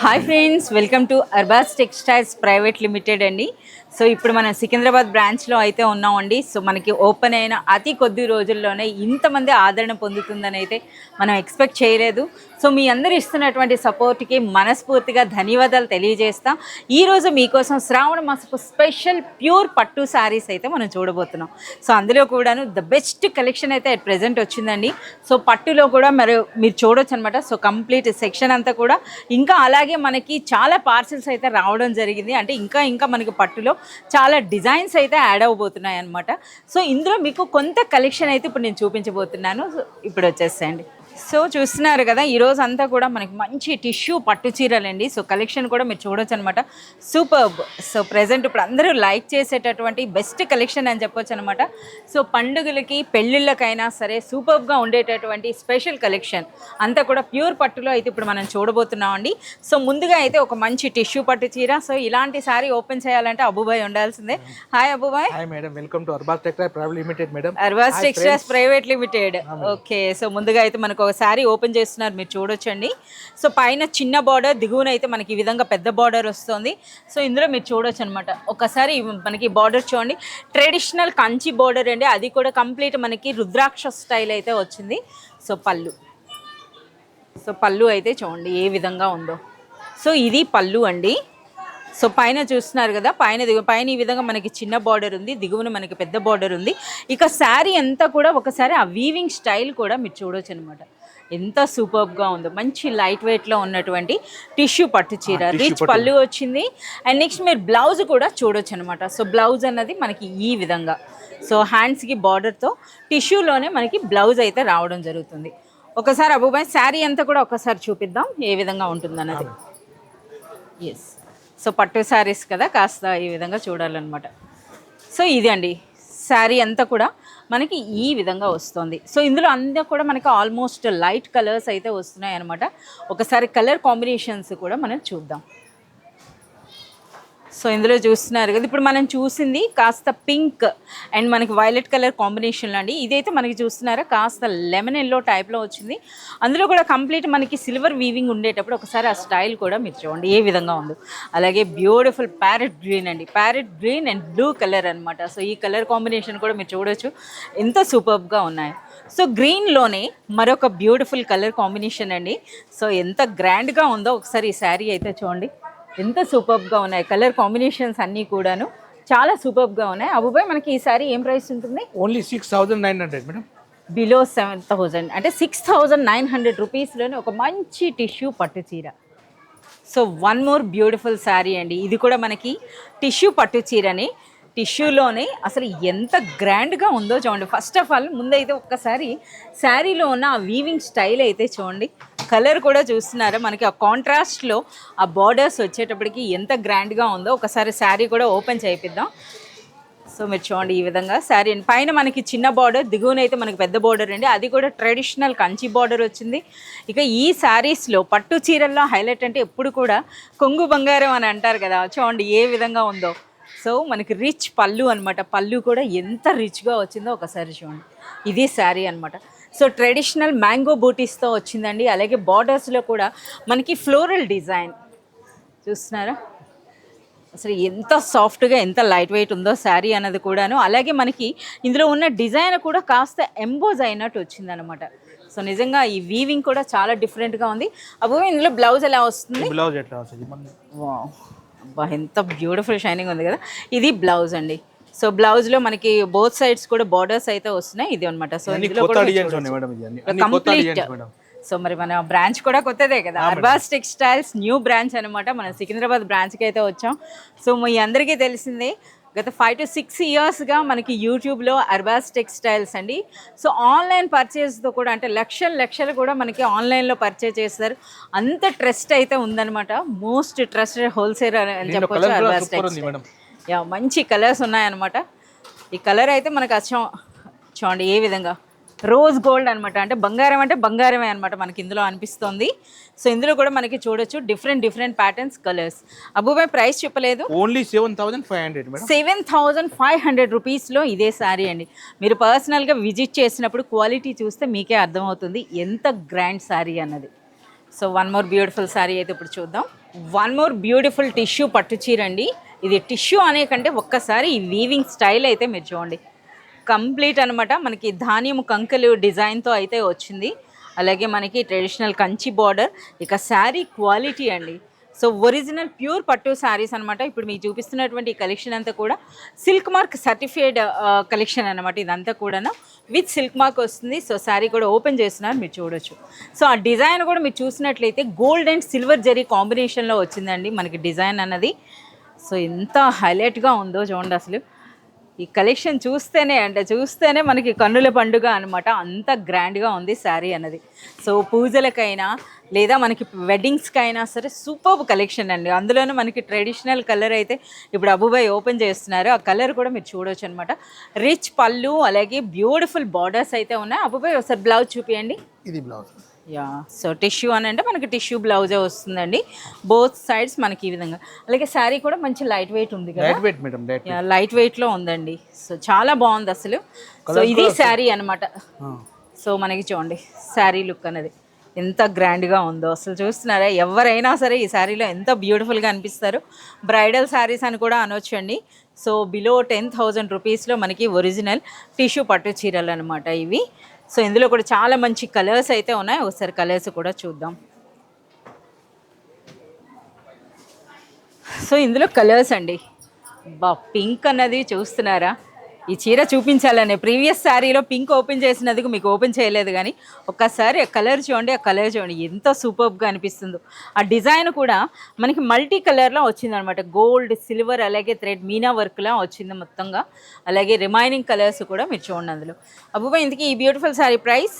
Hi friends, welcome to Arbaz textiles private limited అండి. So ఇప్పుడు మనం సికింద్రాబాద్ బ్రాంచ్లో అయితే ఉన్నామండి. సో మనకి ఓపెన్ అయిన అతి కొద్ది రోజుల్లోనే ఇంతమంది ఆదరణ పొందుతుందని అయితే మనం ఎక్స్పెక్ట్ చేయలేదు. సో మీ అందరు ఇస్తున్నటువంటి సపోర్ట్కి మనస్ఫూర్తిగా ధన్యవాదాలు తెలియజేస్తాం. ఈరోజు మీకోసం శ్రావణ మాసపు స్పెషల్ ప్యూర్ పట్టు శారీస్ అయితే మనం చూడబోతున్నాం. సో అందులో కూడాను ద బెస్ట్ కలెక్షన్ అయితే అట్ ప్రెజెంట్ వచ్చిందండి. సో పట్టులో కూడా మీరు చూడొచ్చు అనమాట. సో కంప్లీట్ సెక్షన్ అంతా కూడా ఇంకా అలాగే మనకి చాలా పార్సిల్స్ అయితే రావడం జరిగింది. అంటే ఇంకా మనకి పట్టులో చాలా డిజైన్స్ అయితే యాడ్ అవ్వబోతున్నాయి అనమాట. సో ఇందులో మీకు కొంత కలెక్షన్ అయితే ఇప్పుడు నేను చూపించబోతున్నాను. ఇప్పుడు వచ్చేసేయండి. సో చూస్తున్నారు కదా, ఈరోజు అంతా కూడా మనకి మంచి టిష్యూ పట్టు చీరలండి. సో కలెక్షన్ కూడా మీరు చూడొచ్చు అనమాట. సూపర్బ్. సో ప్రజెంట్ ఇప్పుడు అందరూ లైక్ చేసేటటువంటి బెస్ట్ కలెక్షన్ అని చెప్పొచ్చు అనమాట. సో పండుగలకి పెళ్ళిళ్ళకైనా సరే సూపర్బ్గా ఉండేటటువంటి స్పెషల్ కలెక్షన్ అంతా కూడా ప్యూర్ పట్టులో అయితే ఇప్పుడు మనం చూడబోతున్నామండి. సో ముందుగా అయితే ఒక మంచి టిష్యూ పట్టు చీర. సో ఇలాంటి సారీ ఓపెన్ చేయాలంటే అబుబాయ్ ఉండాల్సిందే. Hi Abubhai. Hi madam, welcome to Arbaz textiles private limited madam. Arbaz textiles private limited. Okay. So ముందుగా అయితే మనకు ఒక శారీ ఓపెన్ చేస్తున్నారు, మీరు చూడొచ్చండి. సో పైన చిన్న బార్డర్, దిగువన అయితే మనకి ఈ విధంగా పెద్ద బార్డర్ వస్తుంది. సో ఇందులో మీరు చూడొచ్చు అనమాట. ఒకసారి మనకి బార్డర్ చూడండి, ట్రెడిషనల్ కంచి బార్డర్ అండి. అది కూడా కంప్లీట్ మనకి రుద్రాక్ష స్టైల్ అయితే వచ్చింది. సో పళ్ళు అయితే చూడండి ఏ విధంగా ఉందో. సో ఇది పళ్ళు అండి. సో పైన చూస్తున్నారు కదా, పైన ఈ విధంగా మనకి చిన్న బార్డర్ ఉంది, దిగువన మనకి పెద్ద బార్డర్ ఉంది. ఇక శారీ అంతా కూడా ఒకసారి ఆ వీవింగ్ స్టైల్ కూడా మీరు చూడొచ్చు అనమాట. ఎంత సూపర్గా ఉందో. మంచి లైట్ వెయిట్లో ఉన్నటువంటి టిష్యూ పట్టు చీర, రిచ్ పళ్ళు వచ్చింది. అండ్ నెక్స్ట్ మీరు బ్లౌజ్ కూడా చూడొచ్చు అనమాట. సో బ్లౌజ్ అన్నది మనకి ఈ విధంగా, సో హ్యాండ్స్కి బార్డర్తో టిష్యూలోనే మనకి బ్లౌజ్ అయితే రావడం జరుగుతుంది. ఒకసారి అబుబాయ్ శారీ అంతా కూడా ఒకసారి చూపిద్దాం ఏ విధంగా ఉంటుందన్నది. ఎస్. సో పట్టు శారీస్ కదా, కాస్త ఈ విధంగా చూడాలన్నమాట. సో ఇది అండి శారీ అంతా కూడా మనకి ఈ విధంగా వస్తుంది. సో ఇందులో అంతా కూడా మనకి ఆల్మోస్ట్ లైట్ కలర్స్ అయితే వస్తున్నాయి అనమాట. ఒకసారి కలర్ కాంబినేషన్స్ కూడా మనం చూద్దాం. సో ఇందులో చూస్తున్నారు కదా, ఇప్పుడు మనం చూసింది కాస్త పింక్ అండ్ మనకి వైలెట్ కలర్ కాంబినేషన్లో అండి. ఇదైతే మనకి చూస్తున్నారా కాస్త లెమన్ ఎల్లో టైప్లో వచ్చింది. అందులో కూడా కంప్లీట్ మనకి సిల్వర్ వీవింగ్ ఉండేటప్పుడు ఒకసారి ఆ స్టైల్ కూడా మీరు చూడండి ఏ విధంగా ఉందో. అలాగే బ్యూటిఫుల్ ప్యారెట్ గ్రీన్ అండి, parrot green and blue colour అనమాట. సో ఈ కలర్ కాంబినేషన్ కూడా మీరు చూడొచ్చు ఎంత సూపర్గా ఉన్నాయి. సో గ్రీన్లోనే మరొక బ్యూటిఫుల్ కలర్ కాంబినేషన్ అండి. సో ఎంత గ్రాండ్గా ఉందో ఒకసారి ఈ శారీ అయితే చూడండి, ఎంత సూపర్గా ఉన్నాయి. కలర్ కాంబినేషన్స్ అన్నీ కూడాను చాలా సూపర్గా ఉన్నాయి. అబుబాయ్ మనకి ఈ సారీ ఏం ప్రైస్ ఉంటుంది? Only 6,900 madam. బిలో 7,000 అంటే 6,900 రూపీస్లోనే ఒక మంచి టిష్యూ పట్టు చీర. So one more beautiful sari అండి. ఇది కూడా మనకి టిష్యూ పట్టు చీరని, టిష్యూలోనే అసలు ఎంత గ్రాండ్గా ఉందో చూడండి. ఫస్ట్ ఆఫ్ ఆల్ ముందైతే ఒక్కసారి శారీలో ఉన్న ఆ వీవింగ్ స్టైల్ అయితే చూడండి. కలర్ కూడా చూస్తున్నారా మనకి ఆ కాంట్రాస్ట్లో ఆ బార్డర్స్ వచ్చేటప్పటికి ఎంత గ్రాండ్గా ఉందో. ఒకసారి శారీ కూడా ఓపెన్ చేయిద్దాం. సో మీరు చూడండి ఈ విధంగా శారీ పైన మనకి చిన్న బార్డర్, దిగువనైతే మనకి పెద్ద బార్డర్ అండి. అది కూడా ట్రెడిషనల్ కంచి బార్డర్ వచ్చింది. ఇక ఈ శారీస్లో పట్టు చీరల్లో హైలైట్ అంటే ఎప్పుడు కూడా కొంగు బంగారం అని అంటారు కదా, చూడండి ఏ విధంగా ఉందో. సో మనకి రిచ్ పళ్ళు అనమాట. పళ్ళు కూడా ఎంత రిచ్గా వచ్చిందో ఒకసారి చూడండి. ఇది శారీ అనమాట. సో ట్రెడిషనల్ మ్యాంగో బూటీస్తో వచ్చిందండి. అలాగే బార్డర్స్లో కూడా మనకి ఫ్లోరల్ డిజైన్ చూస్తున్నారా, అసలు ఎంత సాఫ్ట్గా ఎంత లైట్ వెయిట్ ఉందో శారీ అన్నది కూడాను. అలాగే మనకి ఇందులో ఉన్న డిజైన్ కూడా కాస్త ఎంబోజ్ అయినట్టు వచ్చిందనమాట. సో నిజంగా ఈ వీవింగ్ కూడా చాలా డిఫరెంట్గా ఉంది. అబ్బో ఇందులో బ్లౌజ్ ఎలా వస్తుంది? బ్లౌజ్ ఎట్లా వస్తుంది? వావ్, అబ్బా ఎంత బ్యూటిఫుల్ షైనింగ్ ఉంది కదా. ఇది బ్లౌజ్ అండి. సో బ్లౌజ్లో మనకి బోత్ సైడ్స్ కూడా బార్డర్స్ అయితే వస్తున్నాయి. ఇది అనమాట. సో ఇందులో కంప్లీట్. సో మరి మన బ్రాంచ్ కూడా కొత్తదే కదా, అర్బాస్ టెక్స్టైల్స్ న్యూ బ్రాంచ్ అనమాట. మనం సికింద్రాబాద్ బ్రాంచ్కి అయితే వచ్చాం. సో మీ అందరికీ తెలిసిందే గత 5 to 6 ఇయర్స్గా మనకి యూట్యూబ్లో అర్బాస్ టెక్స్టైల్స్ అండి. సో ఆన్లైన్ పర్చేస్తో కూడా అంటే లక్షలు కూడా మనకి ఆన్లైన్లో పర్చేస్ చేస్తారు. అంత ట్రస్ట్ అయితే ఉందన్నమాట. మోస్ట్ ట్రస్టెడ్ హోల్సేలర్ అని చెప్పొచ్చు అర్బాస్ టెక్స్టైల్స్. యా, మంచి కలర్స్ ఉన్నాయన్నమాట. ఈ కలర్ అయితే మనకు అచ్చం చూడండి ఏ విధంగా రోజ్ గోల్డ్ అనమాట. అంటే బంగారమే అనమాట మనకి ఇందులో అనిపిస్తుంది. సో ఇందులో కూడా మనకి చూడొచ్చు డిఫరెంట్ ప్యాటర్న్స్, కలర్స్. అబుబాయ్ ప్రైస్ చెప్పలేదు, ఓన్లీ 7,500 మేడం. 7,500 రూపీస్లో ఇదే శారీ అండి. మీరు పర్సనల్గా విజిట్ చేసినప్పుడు క్వాలిటీ చూస్తే మీకే అర్థమవుతుంది ఎంత గ్రాండ్ శారీ అన్నది. So one more beautiful sari అయితే ఇప్పుడు చూద్దాం. వన్ మోర్ బ్యూటిఫుల్ టిష్యూ పట్టు చీర అండి. ఇది టిష్యూ అనే కంటే ఒక్కసారి ఈ వీవింగ్ స్టైల్ అయితే మీరు చూడండి, కంప్లీట్ అనమాట. మనకి ధాన్యము కంకెలు డిజైన్తో అయితే వచ్చింది. అలాగే మనకి ట్రెడిషనల్ కంచి బార్డర్. ఇక శారీ క్వాలిటీ అండి, సో ఒరిజినల్ ప్యూర్ పట్టు శారీస్ అనమాట. ఇప్పుడు మీకు చూపిస్తున్నటువంటి ఈ కలెక్షన్ అంతా కూడా సిల్క్ మార్క్ సర్టిఫైడ్ కలెక్షన్ అనమాట. ఇదంతా కూడా విత్ సిల్క్ మార్క్ వస్తుంది. సో శారీ కూడా ఓపెన్ చేస్తున్నారు, మీరు చూడొచ్చు. సో ఆ డిజైన్ కూడా మీరు చూసినట్లయితే గోల్డ్ అండ్ సిల్వర్ జరీ కాంబినేషన్లో వచ్చిందండి మనకి డిజైన్ అన్నది. సో ఎంత హైలైట్గా ఉందో చూడండి. అసలు ఈ కలెక్షన్ చూస్తేనే మనకి కన్నుల పండుగ అనమాట. అంత గ్రాండ్గా ఉంది శారీ అన్నది. సో పూజలకైనా లేదా మనకి వెడ్డింగ్స్కి అయినా సరే సూపర్బ్ కలెక్షన్ అండి. అందులోనూ మనకి ట్రెడిషనల్ కలర్ అయితే ఇప్పుడు అబుబాయ్ ఓపెన్ చేస్తున్నారు. ఆ కలర్ కూడా మీరు చూడవచ్చు అనమాట. రిచ్ పళ్ళు అలాగే బ్యూటిఫుల్ బార్డర్స్ అయితే ఉన్నాయి. అబుబాయ్ ఒకసారి బ్లౌజ్ చూపియండి. ఇది బ్లౌజ్. యా, సో టిష్యూ అని అంటే మనకి టిష్యూ బ్లౌజే వస్తుందండి. బోత్ సైడ్స్ మనకి ఈ విధంగా. అలాగే శారీ కూడా మంచి లైట్ వెయిట్ ఉంది కదా. లైట్ వెయిట్ మేడం, లైట్ వెయిట్లో ఉందండి. సో చాలా బాగుంది అసలు. సో ఇది శారీ అనమాట. సో మనకి చూడండి శారీ లుక్ అనేది ఎంత గ్రాండ్గా ఉందో అసలు. చూస్తున్నారా, ఎవరైనా సరే ఈ శారీలో ఎంత బ్యూటిఫుల్గా అనిపిస్తారు. బ్రైడల్ శారీస్ అని కూడా అనొచ్చండి. సో బిలో 10,000 రూపీస్లో మనకి ఒరిజినల్ టిష్యూ పట్టు చీరలు అనమాట ఇవి. సో ఇందులో కూడా చాలా మంచి కలర్స్ అయితే ఉన్నాయి. ఒకసారి కలర్స్ కూడా చూద్దాం. సో ఇందులో కలర్స్ అండి, పింక్ అన్నది చూస్తున్నారా, ఈ చీర చూపించాలనే ప్రీవియస్ శారీలో పింక్ ఓపెన్ చేసినందుకు మీకు ఓపెన్ చేయలేదు, కానీ ఒక్కసారి ఆ కలర్ చూడండి, ఎంత సూపర్గా అనిపిస్తుందో. ఆ డిజైన్ కూడా మనకి మల్టీ కలర్లో వచ్చిందనమాట. గోల్డ్, సిల్వర్ అలాగే థ్రెడ్ మీనా వర్క్లా వచ్చింది మొత్తంగా. అలాగే రిమైనింగ్ కలర్స్ కూడా మీరు చూడండి అందులో. అబ్బా, ఇందుకు ఈ beautiful sari price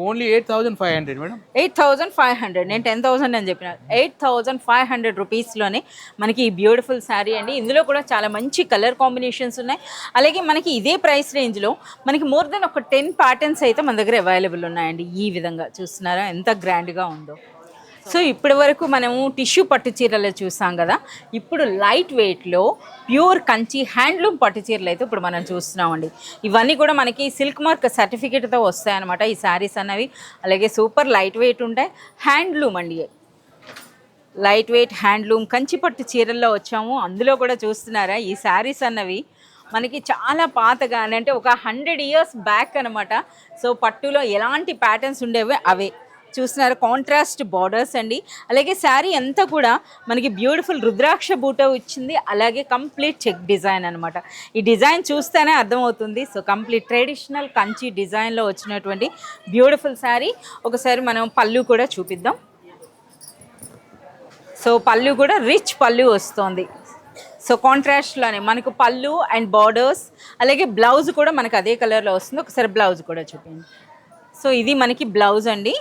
only 8,500 madam. 8,500. నేను 10,000 అని చెప్పిన. 8,500 రూపీస్లోనే మనకి ఈ బ్యూటిఫుల్ శారీ అండి. ఇందులో కూడా చాలా మంచి కలర్ కాంబినేషన్స్ ఉన్నాయి. అలాగే మనకి ఇదే ప్రైస్ రేంజ్లో మనకి మోర్ దెన్ ఒక 10 ప్యాటర్న్స్ అయితే మన దగ్గర అవైలబుల్ ఉన్నాయండి. ఈ విధంగా చూస్తున్నారా ఎంత గ్రాండ్గా ఉందో. సో ఇప్పటి వరకు మనము టిష్యూ పట్టు చీరలు చూసాం కదా. ఇప్పుడు లైట్ వెయిట్లో ప్యూర్ కంచి హ్యాండ్లూమ్ పట్టు చీరలు అయితే ఇప్పుడు మనం చూస్తున్నామండి. ఇవన్నీ కూడా మనకి సిల్క్ మార్క్ సర్టిఫికేట్తో వస్తాయన్నమాట ఈ శారీస్ అన్నవి. అలాగే సూపర్ లైట్ వెయిట్ ఉంటాయి. హ్యాండ్లూమ్ అండి, లైట్ వెయిట్ హ్యాండ్లూమ్ కంచి పట్టు చీరల్లో వచ్చాము. అందులో కూడా చూస్తున్నారా ఈ శారీస్ అన్నవి మనకి చాలా పాతగా, అంటే ఒక 100 years బ్యాక్ అనమాట. సో పట్టులో ఎలాంటి ప్యాటర్న్స్ ఉండేవి అవే చూస్తున్నారు. కాంట్రాస్ట్ బార్డర్స్ అండి. అలాగే శారీ అంతా కూడా మనకి బ్యూటిఫుల్ రుద్రాక్ష బూట వచ్చింది. అలాగే కంప్లీట్ చెక్ డిజైన్ అనమాట. ఈ డిజైన్ చూస్తేనే అర్థమవుతుంది. సో కంప్లీట్ ట్రెడిషనల్ కంచి డిజైన్లో వచ్చినటువంటి బ్యూటిఫుల్ శారీ. ఒకసారి మనం పళ్ళు కూడా చూపిద్దాం. సో పళ్ళు కూడా రిచ్ పళ్ళు వస్తుంది. సో కాంట్రాస్ట్లోనే మనకు పళ్ళు అండ్ బార్డర్స్, అలాగే బ్లౌజ్ కూడా మనకు అదే కలర్లో వస్తుంది. ఒకసారి బ్లౌజ్ కూడా చూపించండి. సో ఇది మనకి బ్లౌజ్ అండి.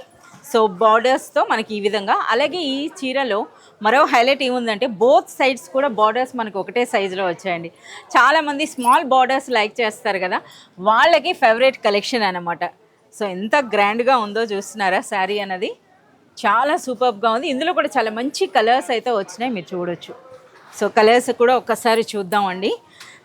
సో బార్డర్స్తో మనకి ఈ విధంగా. అలాగే ఈ చీరలో మరో హైలైట్ ఏముందంటే బోత్ సైడ్స్ కూడా బార్డర్స్ మనకు ఒకటే సైజులో వచ్చాయండి. చాలామంది స్మాల్ బార్డర్స్ లైక్ చేస్తారు కదా, వాళ్ళకి ఫేవరెట్ కలెక్షన్ అనమాట. సో ఎంత గ్రాండ్గా ఉందో చూస్తున్నారా శారీ అన్నది, చాలా సూపర్గా ఉంది. ఇందులో కూడా చాలా మంచి కలర్స్ అయితే వచ్చినాయి, మీరు చూడొచ్చు. సో కలర్స్ కూడా ఒక్కసారి చూద్దామండి.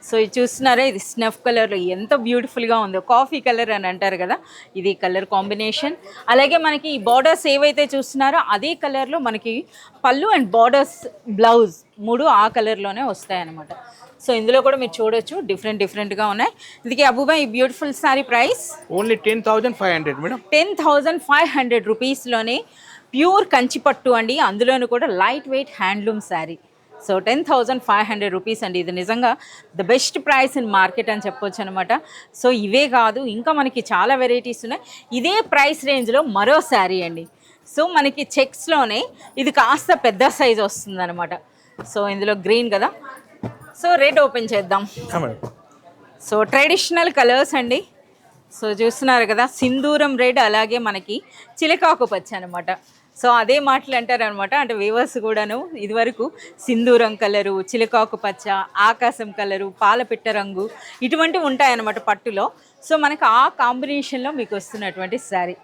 సో ఇది చూస్తున్నారా, ఇది స్నఫ్ కలర్లో ఎంత బ్యూటిఫుల్గా ఉందో. కాఫీ కలర్ అని అంటారు కదా, ఇది కలర్ కాంబినేషన్. అలాగే మనకి ఈ బార్డర్స్ ఏవైతే చూస్తున్నారో అదే కలర్లో మనకి పళ్ళు అండ్ బార్డర్స్, బ్లౌజ్ 3 ఆ కలర్లోనే వస్తాయన్నమాట. సో ఇందులో కూడా మీరు చూడొచ్చు డిఫరెంట్గా ఉన్నాయి. ఇందుకే అబుబాయ్ ఈ beautiful sari price only 10,500 madam. 10,500 రూపీస్లోనే ప్యూర్ కంచిపట్టు అండి. అందులోనూ కూడా light weight handloom sari. So 10,500 rupees అండి. ఇది నిజంగా the best price in market అని చెప్పొచ్చు అనమాట. సో ఇవే కాదు, ఇంకా మనకి చాలా వెరైటీస్ ఉన్నాయి. ఇదే ప్రైస్ రేంజ్లో మరో శారీ అండి. సో మనకి చెక్స్లోనే ఇది కాస్త పెద్ద సైజ్ వస్తుంది అనమాట. సో ఇందులో గ్రీన్ కదా, సో రెడ్ ఓపెన్ చేద్దాం. సో ట్రెడిషనల్ కలర్స్ అండి. సో చూస్తున్నారు కదా, సింధూరం రెడ్, అలాగే మనకి చిలకాకు పచ్చ అనమాట. సో అదే మాటలు అంటారనమాట. అంటే వీవర్స్ కూడాను ఇదివరకు సింధూరం కలరు, చిలకాకు పచ్చ, ఆకాశం కలరు, పాలపిట్ట రంగు ఇటువంటివి ఉంటాయన్నమాట పట్టులో. సో మనకు ఆ కాంబినేషన్లో మీకు వస్తున్నటువంటి శారీ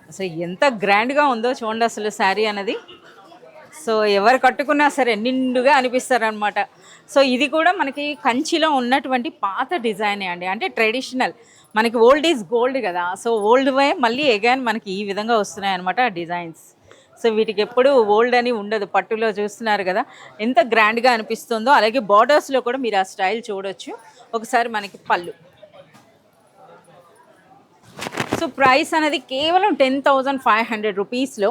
అసలు ఎంత గ్రాండ్గా ఉందో చూడండి అసలు శారీ అన్నది. సో ఎవరు కట్టుకున్నా సరే నిండుగా అనిపిస్తారనమాట. సో ఇది కూడా మనకి కంచిలో ఉన్నటువంటి పాత డిజైనే అండి. అంటే ట్రెడిషనల్, మనకి ఓల్డ్ ఈజ్ గోల్డ్ కదా. సో ఓల్డ్ వే మళ్ళీ అగైన్ మనకి ఈ విధంగా వస్తున్నాయి అనమాట డిజైన్స్. సో వీటికి ఎప్పుడు ఓల్డ్ అని ఉండదు. పట్టులో చూస్తున్నారు కదా ఎంత గ్రాండ్గా అనిపిస్తుందో. అలాగే బార్డర్స్లో కూడా మీరు ఆ స్టైల్ చూడొచ్చు. ఒకసారి మనకి పళ్ళు. సో ప్రైస్ అనేది కేవలం 10,500 రూపీస్లో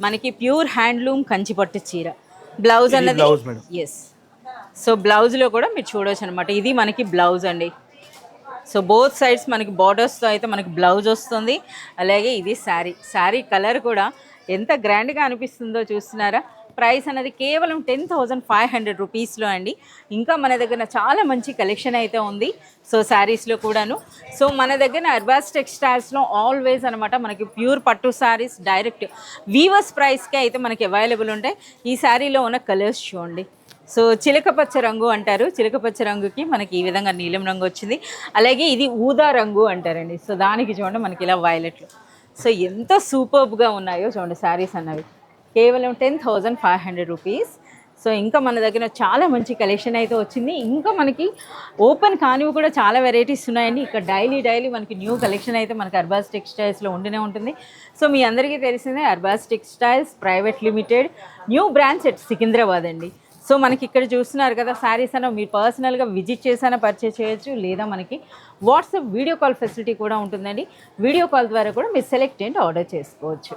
మనకి ప్యూర్ హ్యాండ్లూమ్ కంచిపట్టు చీర. బ్లౌజ్ ఇది అన్నది బ్లౌజ్ మేడం. ఎస్. సో బ్లౌజ్లో కూడా మీరు చూడొచ్చు అనమాట. ఇది మనకి బ్లౌజ్ అండి. సో బోత్ సైడ్స్ మనకి బార్డర్స్తో అయితే మనకి బ్లౌజ్ వస్తుంది. అలాగే ఇది శారీ కలర్ కూడా ఎంత గ్రాండ్గా అనిపిస్తుందో చూస్తున్నారా. ప్రైస్ అనేది కేవలం 10,500 రూపీస్లో అండి. ఇంకా మన దగ్గర చాలా మంచి కలెక్షన్ అయితే ఉంది. సో శారీస్లో కూడాను. సో మన దగ్గర అర్బాస్ టెక్స్టైల్స్లో ఆల్వేస్ అనమాట మనకి ప్యూర్ పట్టు శారీస్ డైరెక్ట్ వీవర్స్ ప్రైస్కే అయితే మనకి అవైలబుల్ ఉంటాయి. ఈ శారీలో ఉన్న కలర్స్ చూడండి. సో చిలకపచ్చ రంగు అంటారు. చిలకపచ్చ రంగుకి మనకి ఈ విధంగా నీలం రంగు వచ్చింది. అలాగే ఇది ఊదా రంగు అంటారండి. సో దానికి చూడండి మనకి ఇలా వైలెట్లు. సో ఎంత సూపర్బ్గా ఉన్నాయో చూడండి శారీస్ అన్నవి. కేవలం 10,500 రూపీస్. సో ఇంకా మన దగ్గర చాలా మంచి కలెక్షన్ అయితే వచ్చింది. ఇంకా మనకి ఓపెన్ కానివి కూడా చాలా వెరైటీస్ ఉన్నాయండి. ఇక్కడ డైలీ మనకి న్యూ కలెక్షన్ అయితే మనకి అర్బాస్ టెక్స్టైల్స్లో ఉంటూనే ఉంటుంది. సో మీ అందరికీ తెలిసిందే Arbaz textiles private limited new branch at Secunderabad అండి. సో మనకి ఇక్కడ చూస్తున్నారు కదా శారీస్ అన్న మీరు పర్సనల్గా విజిట్ చేసైనా పర్చేస్ చేయొచ్చు. లేదా మనకి వాట్సాప్ వీడియో కాల్ ఫెసిలిటీ కూడా ఉంటుందండి. వీడియో కాల్ ద్వారా కూడా మీరు సెలెక్ట్ అండ్ ఆర్డర్ చేసుకోవచ్చు.